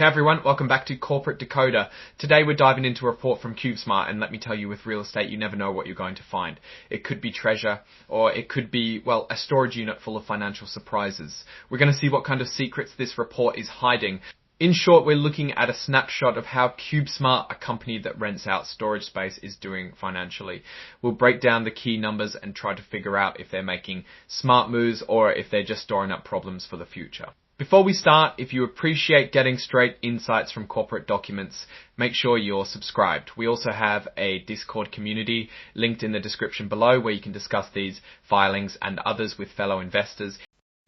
Hey everyone, welcome back to Corporate Decoder. Today we're diving into a report from CubeSmart, and let me tell you, with real estate you never know what you're going to find. It could be treasure, or it could be, well, a storage unit full of financial surprises. We're going to see what kind of secrets this report is hiding. In short, we're looking at a snapshot of how CubeSmart, a company that rents out storage space, is doing financially. We'll break down the key numbers and try to figure out if they're making smart moves or if they're just storing up problems for the future. Before we start, if you appreciate getting straight insights from corporate documents, make sure you're subscribed. We also have a Discord community linked in the description below where you can discuss these filings and others with fellow investors.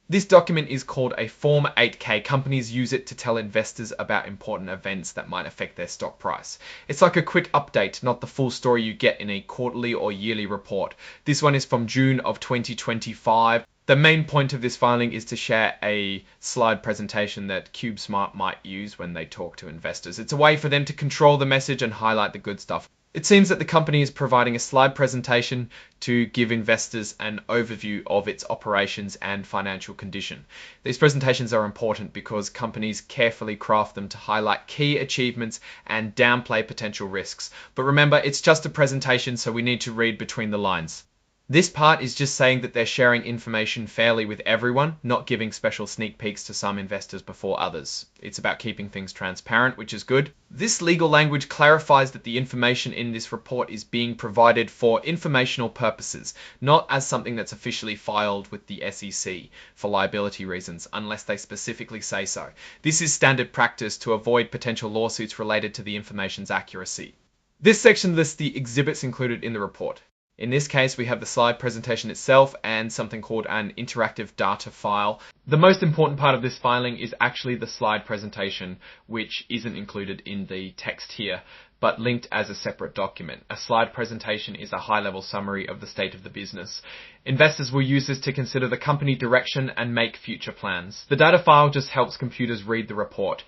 This document is called a Form 8K. Companies use it to tell investors about important events that might affect their stock price. It's like a quick update, not the full story you get in a quarterly or yearly report. This one is from June of 2025. The main point of this filing is to share a slide presentation that CubeSmart might use when they talk to investors. It's a way for them to control the message and highlight the good stuff. It seems that the company is providing a slide presentation to give investors an overview of its operations and financial condition. These presentations are important because companies carefully craft them to highlight key achievements and downplay potential risks. But remember, it's just a presentation, so we need to read between the lines. This part is just saying that they're sharing information fairly with everyone, not giving special sneak peeks to some investors before others. It's about keeping things transparent, which is good. This legal language clarifies that the information in this report is being provided for informational purposes, not as something that's officially filed with the SEC for liability reasons, unless they specifically say so. This is standard practice to avoid potential lawsuits related to the information's accuracy. This section lists the exhibits included in the report. In this case, we have the slide presentation itself and something called an interactive data file. The most important part of this filing is actually the slide presentation, which isn't included in the text here, but linked as a separate document. A slide presentation is a high-level summary of the state of the business. Investors will use this to consider the company direction and make future plans. The data file just helps computers read the report.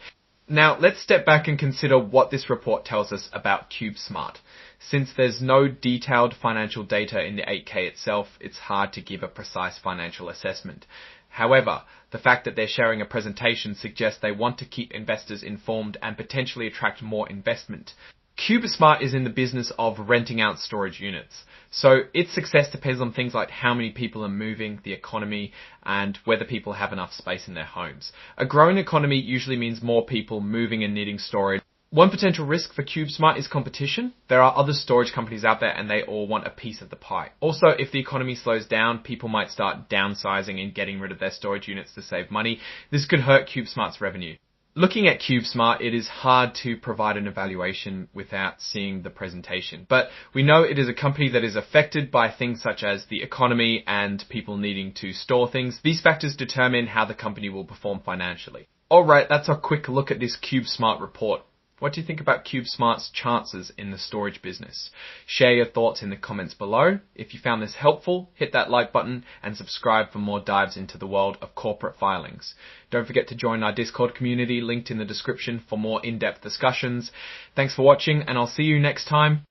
Now, let's step back and consider what this report tells us about CubeSmart. Since there's no detailed financial data in the 8K itself, it's hard to give a precise financial assessment. However, the fact that they're sharing a presentation suggests they want to keep investors informed and potentially attract more investment. CubeSmart is in the business of renting out storage units. So its success depends on things like how many people are moving, the economy, and whether people have enough space in their homes. A growing economy usually means more people moving and needing storage. One potential risk for CubeSmart is competition. There are other storage companies out there and they all want a piece of the pie. Also, if the economy slows down, people might start downsizing and getting rid of their storage units to save money. This could hurt CubeSmart's revenue. Looking at CubeSmart, it is hard to provide an evaluation without seeing the presentation. But we know it is a company that is affected by things such as the economy and people needing to store things. These factors determine how the company will perform financially. Alright, that's a quick look at this CubeSmart report. What do you think about CubeSmart's chances in the storage business? Share your thoughts in the comments below. If you found this helpful, hit that like button and subscribe for more dives into the world of corporate filings. Don't forget to join our Discord community linked in the description for more in-depth discussions. Thanks for watching, and I'll see you next time.